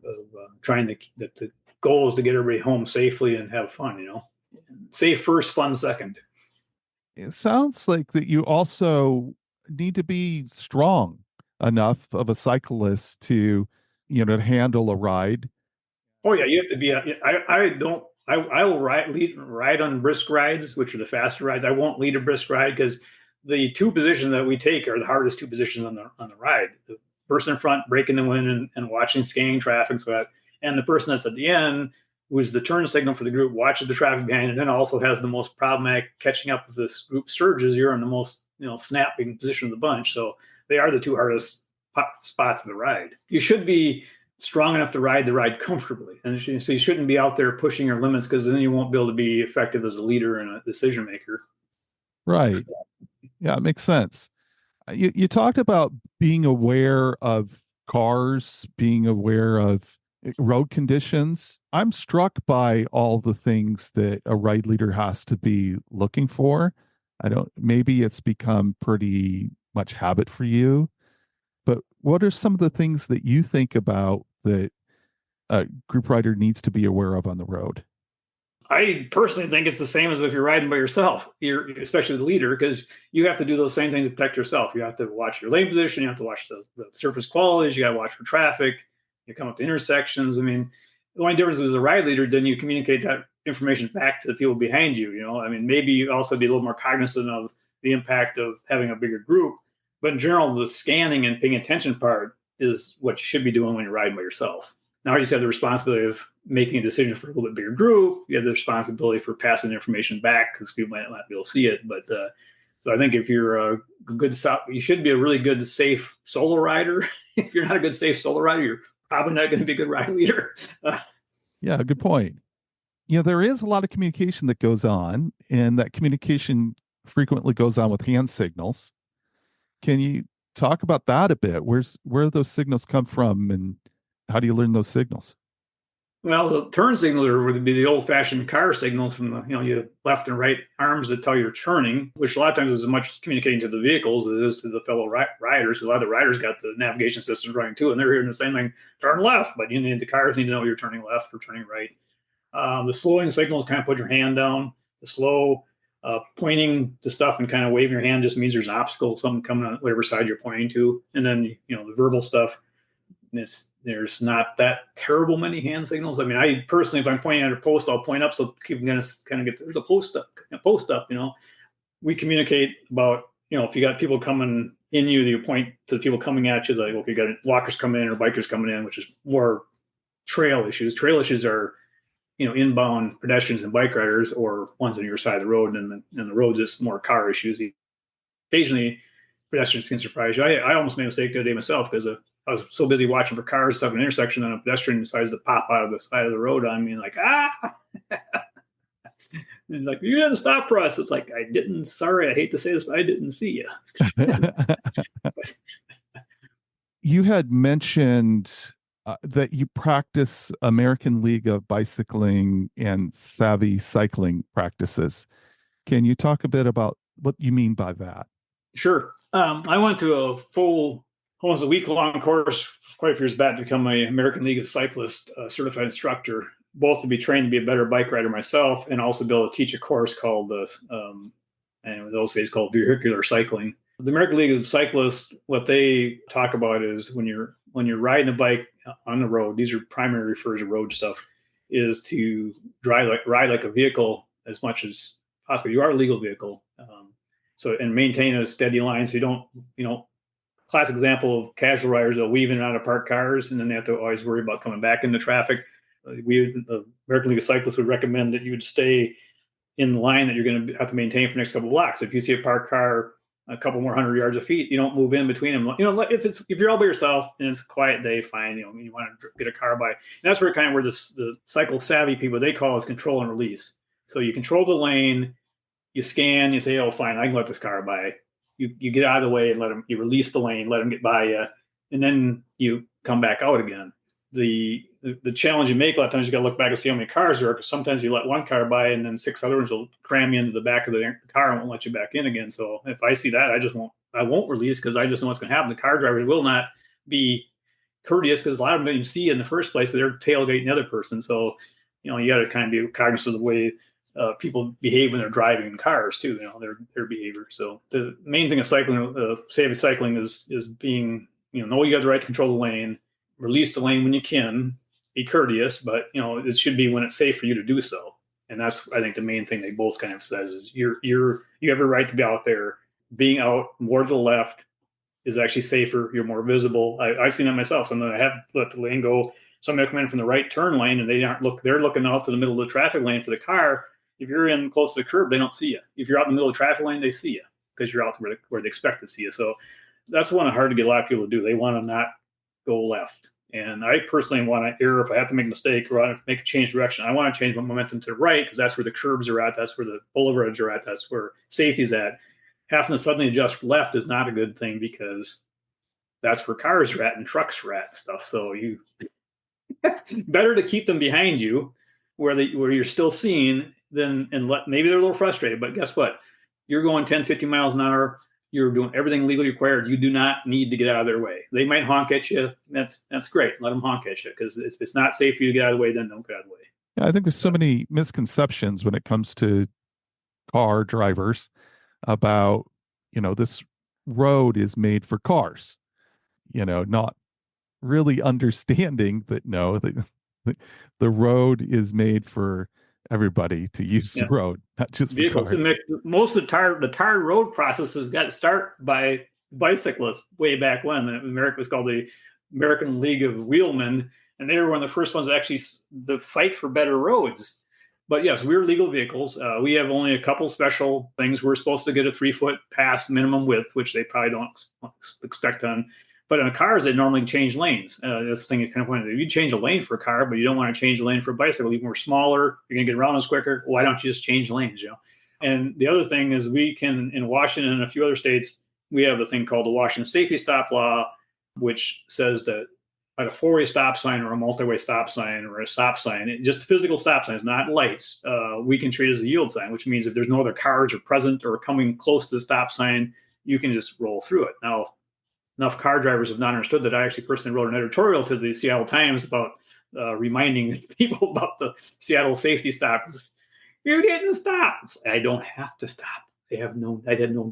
trying that the goal is to get everybody home safely and have fun. Safe first, fun second. It sounds like that you also need to be strong enough of a cyclist to handle a ride. Oh yeah, you have to be. I will ride on brisk rides, which are the faster rides. I won't lead a brisk ride because the 2 positions that we take are the hardest 2 positions on the ride. The person in front breaking the wind and watching scanning traffic, and the person that's at the end, who's the turn signal for the group, watches the traffic behind, and then also has the most problematic catching up with this group surges. You're in the most snapping position of the bunch. So they are the 2 hardest spots of the ride. You should be strong enough to ride the ride comfortably. And so you shouldn't be out there pushing your limits because then you won't be able to be effective as a leader and a decision maker. Right. Yeah, it makes sense. You talked about being aware of cars, being aware of road conditions. I'm struck by all the things that a ride leader has to be looking for. Maybe it's become pretty much habit for you, but What are some of the things that you think about that a group rider needs to be aware of on the road? I personally think it's the same as if you're riding by yourself. You're especially the leader, because you have to do those same things to protect yourself. You have to watch your lane position. You have to watch the surface qualities. You got to watch for traffic. You come up to intersections. I mean, the only difference is a ride leader, then you communicate that information back to the people behind you. I mean, maybe you also be a little more cognizant of the impact of having a bigger group. But in general, the scanning and paying attention part is what you should be doing when you're riding by yourself. Now you just have the responsibility of making a decision for a little bit bigger group. You have the responsibility for passing the information back because people might not be able to see it. But so I think if you're a good, you should be a really good, safe solo rider. If you're not a good, safe solo rider, you're probably not going to be a good ride leader. Yeah, good point. There is a lot of communication that goes on, and that communication frequently goes on with hand signals. Can you talk about that a bit? Where those signals come from, and how do you learn those signals? Well, the turn signaler would be the old-fashioned car signals from your left and right arms that tell you're turning, which a lot of times is as much communicating to the vehicles as it is to the fellow riders. A lot of the riders got the navigation systems running too, and they're hearing the same thing: turn left. But the cars need to know you're turning left or turning right. The slowing signals kind of put your hand down. The slow pointing to stuff and kind of waving your hand just means there's an obstacle, something coming on whatever side you're pointing to. And then the verbal stuff. There's not that terrible many hand signals. I mean, I personally, if I'm pointing at a post, I'll point up so people can kind of get there's a post up. We communicate about if you got people coming in you point to the people coming at you, like, okay, you got walkers coming in or bikers coming in, which is more trail issues. Trail issues are inbound pedestrians and bike riders, or ones on your side of the road, and the road is more car issues. Occasionally, pedestrians can surprise you. I almost made a mistake the other day myself because I was so busy watching for cars stuff in an intersection, and a pedestrian decides to pop out of the side of the road on me, and like, and like, you didn't stop for us. It's like, I didn't. Sorry, I hate to say this, but I didn't see you. You had mentioned that you practice American League of Bicycling and savvy cycling practices. Can you talk a bit about what you mean by that? Sure. I went to almost a week-long course quite a few years back to become an American League of Cyclists certified instructor, both to be trained to be a better bike rider myself and also be able to teach a course called, and it was those days called vehicular cycling. The American League of Cyclists, what they talk about is when you're riding a bike on the road, these are primary refers to road stuff, is to ride like a vehicle as much as possibly you are a legal vehicle. And maintain a steady line so you don't, classic example of casual riders, they'll weave in and out of parked cars, and then they have to always worry about coming back into traffic. The American League of Cyclists would recommend that you would stay in the line that you're going to have to maintain for the next couple of blocks. If you see a parked car a couple more 100 yards of feet, you don't move in between them. If you're all by yourself and it's a quiet day, fine. You want to get a car by. And that's where the cycle savvy people, they call is control and release. So you control the lane, you scan, you say, oh, fine, I can let this car by. You get out of the way and you release the lane, let them get by you, and then you come back out again. The challenge you make a lot of times, you got to look back and see how many cars there are, because sometimes you let one car by and then 6 other ones will cram you into the back of the car and won't let you back in again. So if I see that, I won't release, because I just know what's going to happen. The car drivers will not be courteous, because a lot of them didn't see you in the first place, so they're tailgating the other person. So you got to kind of be cognizant of the way people behave when they're driving in cars too, their behavior. So the main thing of cycling, savvy cycling, is being, know you have the right to control the lane, release the lane when you can, be courteous, but it should be when it's safe for you to do so. And that's, I think, the main thing they both kind of says is you have a right to be out there. Being out more to the left is actually safer. You're more visible. I've seen that myself. Sometimes I have let the lane go. Somebody will come in from the right turn lane and they're looking out to the middle of the traffic lane for the car. If you're in close to the curb, they don't see you. If you're out in the middle of the traffic lane, they see you, because you're out where they expect to see you. So that's one hard to get a lot of people to do. They want to not go left. And I personally want to err if I have to make a mistake or I want to make a change direction. I want to change my momentum to the right, because that's where the curbs are at. That's where the boulevards are at. That's where safety is at. Having to suddenly adjust left is not a good thing, because that's where cars are at and trucks are at and stuff. So you better to keep them behind you where you're still seeing, maybe they're a little frustrated, but guess what? You're going 10, 50 miles an hour. You're doing everything legally required. You do not need to get out of their way. They might honk at you. That's great. Let them honk at you, because if it's not safe for you to get out of the way, then don't get out of the way. Yeah, I think there's so many misconceptions when it comes to car drivers about, this road is made for cars, not really understanding that no, the road is made for everybody to use the Yeah. road, not just for Vehicles cars. most of the tar road processes got started by bicyclists way back when. America was called the American League of Wheelmen, and they were one of the first ones to actually the fight for better roads. But yes, we're legal vehicles. We have only a couple special things. We're supposed to get a 3-foot pass minimum width, which they probably don't expect on. But in cars, they normally change lanes. This thing kind of pointed. If you change a lane for a car, but you don't want to change a lane for a bicycle, even more smaller, you're going to get around us quicker. Why don't you just change lanes? And the other thing is, we can, in Washington and a few other states, we have a thing called the Washington Safety Stop Law, which says that at a 4-way stop sign or a multi-way stop sign or a stop sign, just physical stop signs, not lights, we can treat as a yield sign, which means if there's no other cars are present or coming close to the stop sign, you can just roll through it. Now, enough car drivers have not understood that. I actually personally wrote an editorial to the Seattle Times about reminding people about the Seattle safety stops. You're getting stopped. I don't have to stop. I had no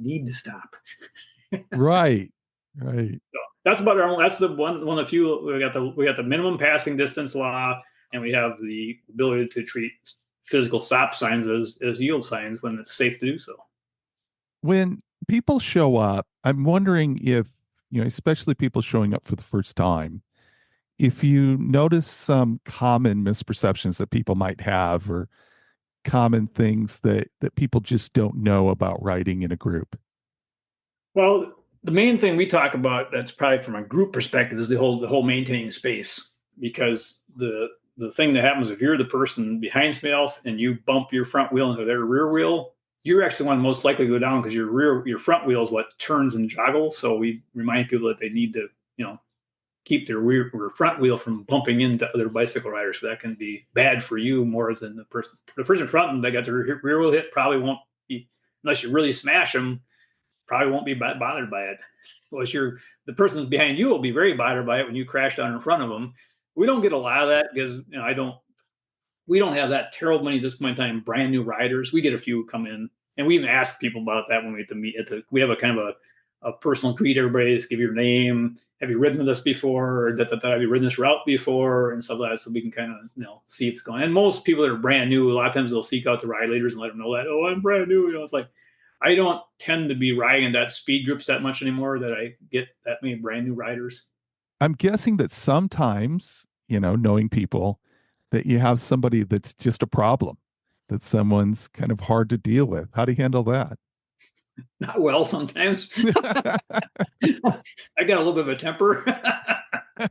need to stop. Right. So that's about that's the one of the few. We got the minimum passing distance law, and we have the ability to treat physical stop signs as yield signs when it's safe to do so. When people show up, I'm wondering if, especially people showing up for the first time, if you notice some common misperceptions that people might have, or common things that people just don't know about riding in a group. Well, the main thing we talk about, that's probably from a group perspective, is the whole maintaining space, because the thing that happens if you're the person behind somebody else and you bump your front wheel into their rear wheel, you're actually the one most likely to go down, because your front wheel is what turns and joggles. So we remind people that they need to keep their front wheel from bumping into other bicycle riders. So that can be bad for you more than the person in front of them that got the rear wheel hit. Probably won't be, unless you really smash them, probably won't be bothered by it. Well, the person behind you will be very bothered by it when you crash down in front of them. We don't get a lot of that because we don't have that terrible many at this point in time brand new riders. We get a few come in, and we even ask people about that when we have to meet we have a kind of a personal greet. Everybody, just give your name. Have you ridden with us before? Or have you ridden this route before? And stuff like that, so we can kind of see if it's going. And most people that are brand new, a lot of times they'll seek out the ride leaders and let them know that, oh, I'm brand new. It's like, I don't tend to be riding in that speed groups that much anymore, that I get that many brand new riders. I'm guessing that sometimes, knowing people, that you have somebody that's just a problem, that someone's kind of hard to deal with. How do you handle that? Not well sometimes. I got a little bit of a temper.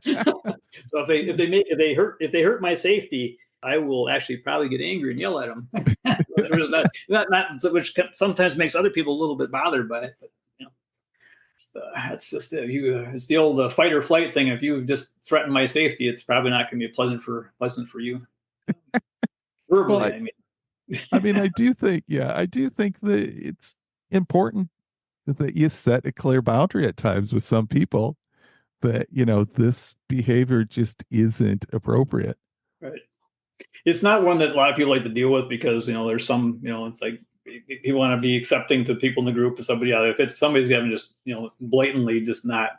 So if they hurt my safety, I will actually probably get angry and yell at them. Which sometimes makes other people a little bit bothered by it. But it's just it's the old fight or flight thing. If you just threaten my safety, it's probably not going to be pleasant for you. Verbally, Well, I mean, I do think that it's important that you set a clear boundary at times with some people, that, this behavior just isn't appropriate. Right. It's not one that a lot of people like to deal with, because, there's some, it's like people want to be accepting to people in the group, or somebody else. If it's somebody's having just, blatantly just not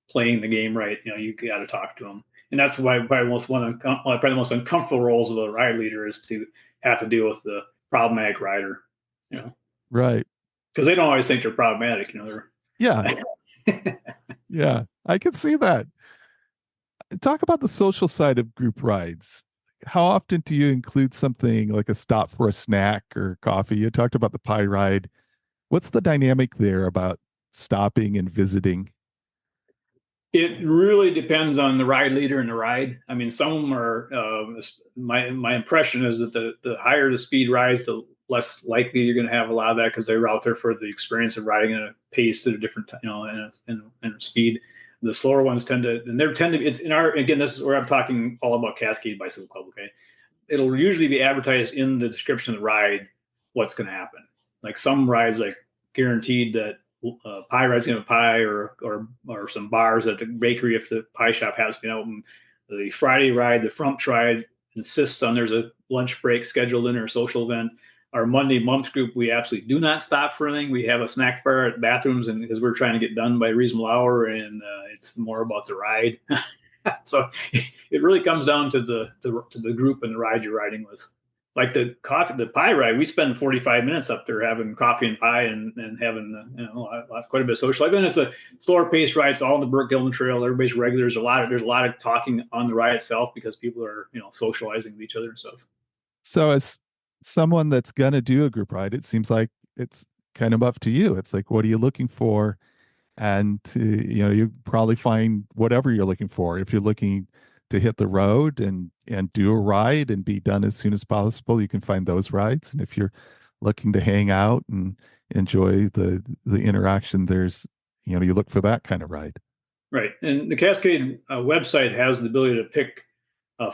playing the game right, you got to talk to them. And that's why probably the most uncomfortable roles of a ride leader is to have to deal with the problematic rider, Right. Because they don't always think they're problematic, Yeah. Yeah, I can see that. Talk about the social side of group rides. How often do you include something like a stop for a snack or coffee? You talked about the pie ride. What's the dynamic there about stopping and visiting? It really depends on the ride leader and the ride. I mean, some of them are. My impression is that the higher the speed rides, the less likely you're going to have a lot of that, because they're out there for the experience of riding at a pace at a different, in a speed. The slower ones tend to. It's in our, again, this is where I'm talking all about Cascade Bicycle Club. Okay, it'll usually be advertised in the description of the ride what's going to happen. Like some rides, like guaranteed that pie rides, pie or some bars at the bakery if the pie shop has been open. The Friday ride, the front ride insists on there's a lunch break scheduled in or a social event. Our Monday mumps group, we absolutely do not stop for anything. We have a snack bar at bathrooms, and because we're trying to get done by a reasonable hour, and it's more about the ride. So it really comes down to the group and the ride you're riding with. Like the pie ride, we spend 45 minutes up there having coffee and pie and having quite a bit of social life. And it's a slower paced ride. It's all on the Burke Gilman Trail. Everybody's regular. There's a lot of talking on the ride itself because people are socializing with each other and stuff. So as someone that's going to do a group ride, it seems like it's kind of up to you. It's like, what are you looking for? And you probably find whatever you're looking for. If you're looking to hit the road and do a ride and be done as soon as possible, you can find those rides. And if you're looking to hang out and enjoy the interaction, there's you look for that kind of ride. Right. And the Cascade website has the ability to pick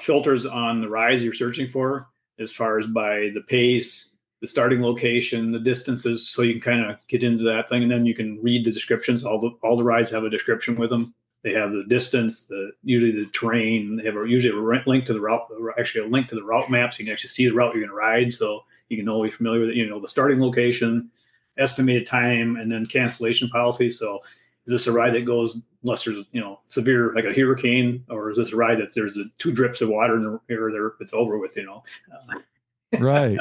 filters on the rides you're searching for, as far as by the pace, the starting location, the distances, so you can kind of get into that thing, and then you can read the descriptions. All the rides have a description with them. They have the distance, usually the terrain. They have usually a link to the route, actually a link to the route map, so you can actually see the route you're going to ride, so you can know you're familiar with it. The starting location, estimated time, and then cancellation policy. So is this a ride that goes unless there's severe, like a hurricane, or is this a ride that there's 2 drips of water in the air there, it's over with? Right.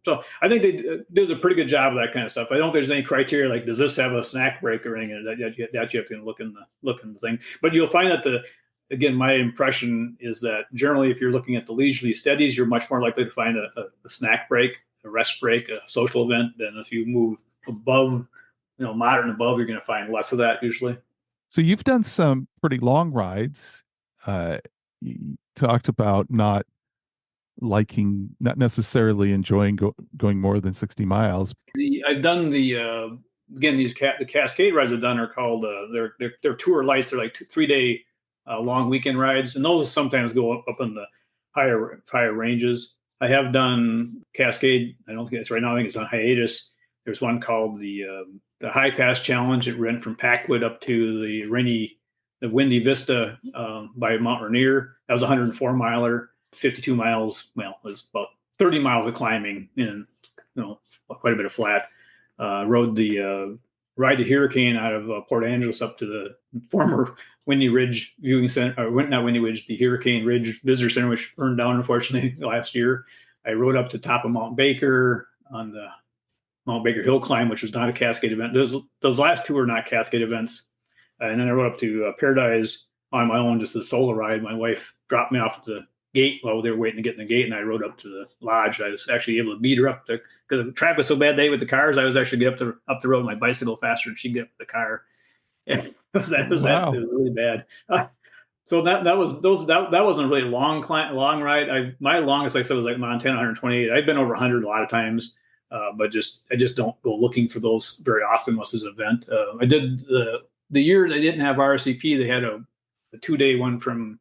So I think they do a pretty good job of that kind of stuff. I don't think there's any criteria like, does this have a snack break or anything that you have to look in the thing. But you'll find that again, my impression is that generally, if you're looking at the leisurely steadies, you're much more likely to find a snack break, a rest break, a social event, than if you move above, moderate and above, you're going to find less of that usually. So you've done some pretty long rides. You talked about not necessarily enjoying going more than 60 miles. I've done the Cascade rides I've done are called they're tour lights. They're like 3-day long weekend rides, and those sometimes go up in the higher ranges. I have done Cascade. I don't think it's right now. I think it's on hiatus. There's one called the High Pass Challenge. It ran from Packwood up to the Windy Vista by Mount Rainier. That was a 104 miler. 52 miles, it was about 30 miles of climbing and quite a bit of flat. Rode the Ride the Hurricane out of Port Angeles up to the former Windy Ridge Viewing Center, or not Windy Ridge, the Hurricane Ridge Visitor Center, which burned down unfortunately last year. I rode up to top of Mount Baker on the Mount Baker Hill Climb, which was not a Cascade event. Those last 2 are not Cascade events. And then I rode up to Paradise on my own, just a solo ride. My wife dropped me off at the gate while they were waiting to get in the gate, and I rode up to the lodge. I was actually able to beat her up because the traffic was so bad day with the cars. I was actually get up the road on my bicycle faster than she'd get up the car. And that was really bad. So that wasn't really a long ride. My longest, like I said, was like Montana 128. I've been over 100 a lot of times, but I just don't go looking for those very often unless there's an event. I did the year they didn't have RSVP. They had a 2-day one from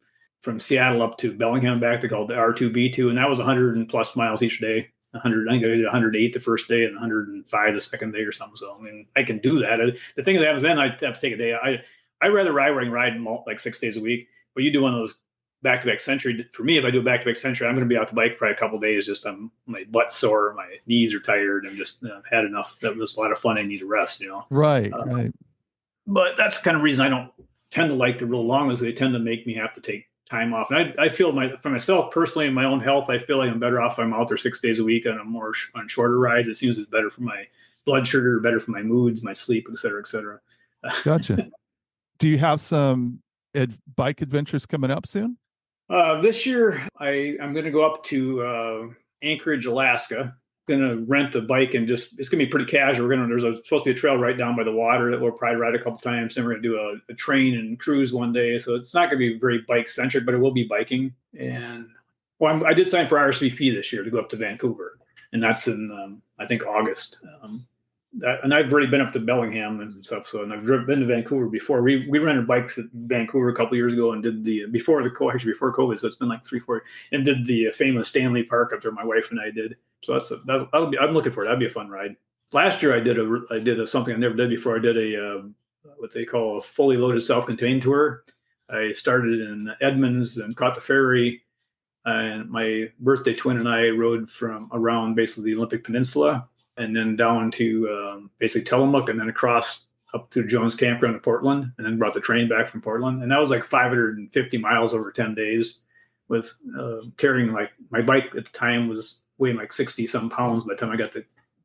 Seattle up to Bellingham back. They called the R2B2, and that was 100 and plus miles each day. 100, I think I did 108 the first day and 105 the second day or something. So I mean, I can do that. The thing that happens then, I have to take a day. I rather ride like 6 days a week. But you do one of those back-to-back century. For me, if I do a back-to-back century, I'm going to be out the bike for a couple of days. Just my butt's sore, my knees are tired. I'm just I've had enough. That was a lot of fun. I need to rest. Right. But that's the kind of reason I don't tend to like the real long ones. They tend to make me have to take time off. And I feel for myself personally, in my own health, I feel like I'm better off if I'm out there 6 days a week on shorter rides. It seems it's better for my blood sugar, better for my moods, my sleep, et cetera, et cetera. Gotcha. Do you have some bike adventures coming up soon? This year, I'm going to go up to Anchorage, Alaska. Going to rent a bike and it's going to be pretty casual. There's supposed to be a trail right down by the water that we'll probably ride a couple times. Then we're going to do a train and cruise one day. So it's not going to be very bike centric, but it will be biking. And I did sign for RSVP this year to go up to Vancouver, and that's in I think August. And I've already been up to Bellingham and stuff. And I've been to Vancouver before. We rented bikes at Vancouver a couple of years ago and did before COVID. So it's been like 3-4, and did the famous Stanley Park up there. My wife and I did. So I'm looking for it. That'd be a fun ride. last year I did something I never did before. I did what they call a fully loaded self-contained tour. I started in Edmonds and caught the ferry, and my birthday twin and I rode from around basically the Olympic Peninsula and then down to basically Tillamook and then across up to Jones Campground to Portland, and then brought the train back from Portland. And that was like 550 miles over 10 days with carrying, like, my bike at the time was weighing like 60 some pounds by the time I got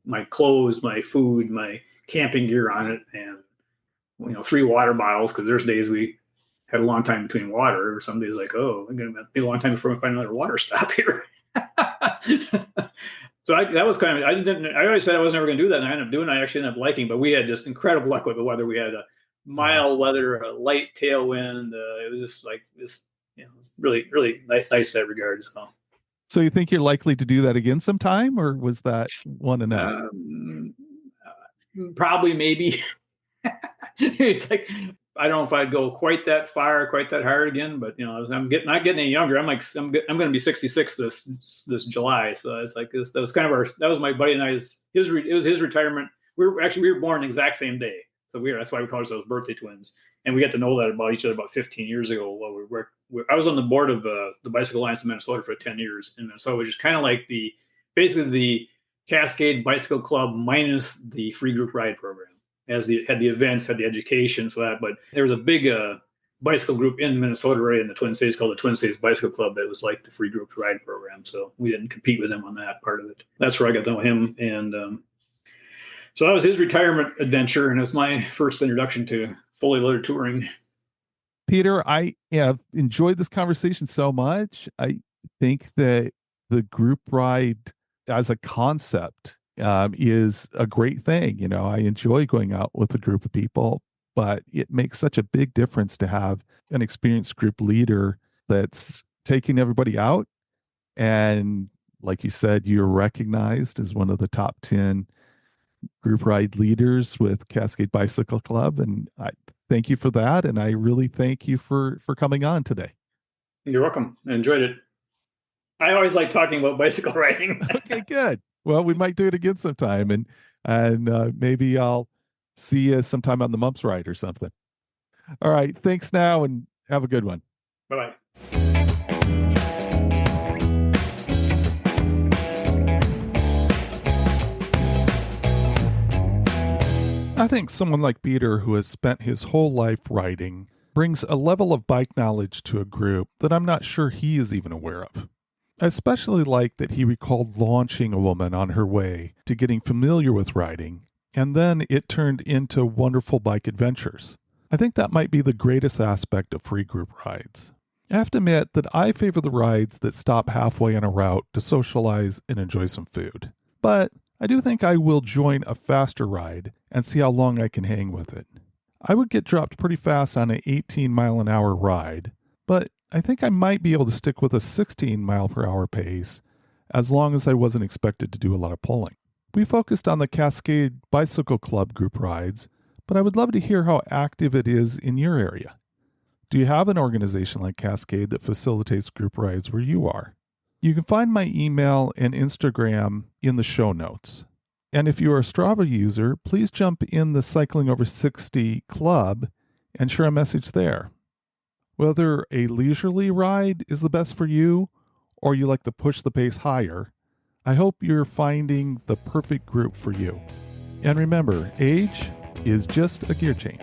my clothes, my food, my camping gear on it, and 3 water bottles, because there's days we had a long time between water. Or some days like, oh, it's going to be a long time before we find another water stop here. So that was kind of, I always said I was never going to do that, and I ended up doing it. I actually ended up liking, but we had just incredible luck with the weather. We had a mild weather, a light tailwind. It was just like this, really, really nice in that regard. So you think you're likely to do that again sometime, or was that one enough? Probably, maybe. It's like, I don't know if I'd go quite that far, quite that hard again, but I'm not getting any younger. I'm going to be 66 this July, so it's like this. That was my buddy and I's. It was his retirement. We were born the exact same day, so that's why we call ourselves birthday twins. And we got to know that about each other about 15 years ago. While I was on the board of the Bicycle Alliance of Minnesota for 10 years, and so it was just kind of like basically the Cascade Bicycle Club minus the free group ride program. Had the events, had the education, but there was a big bicycle group in Minnesota, right in the Twin Cities, called the Twin Cities Bicycle Club, that was like the free group ride program. So we didn't compete with him on that part of it. That's where I got to know him, and so that was his retirement adventure, and it was my first introduction to fully loaded touring. Peter, I have enjoyed this conversation so much. I think that the group ride as a concept is a great thing. I enjoy going out with a group of people, but it makes such a big difference to have an experienced group leader that's taking everybody out. And like you said, you're recognized as one of the top 10 group ride leaders with Cascade Bicycle Club. And I thank you for that. And I really thank you for coming on today. You're welcome. I enjoyed it. I always like talking about bicycle riding. Okay, good. Well, we might do it again sometime, and maybe I'll see you sometime on the Mumps ride or something. All right. Thanks now, and have a good one. Bye-bye. I think someone like Peter, who has spent his whole life riding, brings a level of bike knowledge to a group that I'm not sure he is even aware of. I especially like that he recalled launching a woman on her way to getting familiar with riding, and then it turned into wonderful bike adventures. I think that might be the greatest aspect of free group rides. I have to admit that I favor the rides that stop halfway on a route to socialize and enjoy some food. But I do think I will join a faster ride and see how long I can hang with it. I would get dropped pretty fast on an 18-mile-an-hour ride, but I think I might be able to stick with a 16-mile-per-hour pace as long as I wasn't expected to do a lot of pulling. We focused on the Cascade Bicycle Club group rides, but I would love to hear how active it is in your area. Do you have an organization like Cascade that facilitates group rides where you are? You can find my email and Instagram in the show notes. And if you are a Strava user, please jump in the Cycling Over 60 Club and share a message there. Whether a leisurely ride is the best for you, or you like to push the pace higher, I hope you're finding the perfect group for you. And remember, age is just a gear change.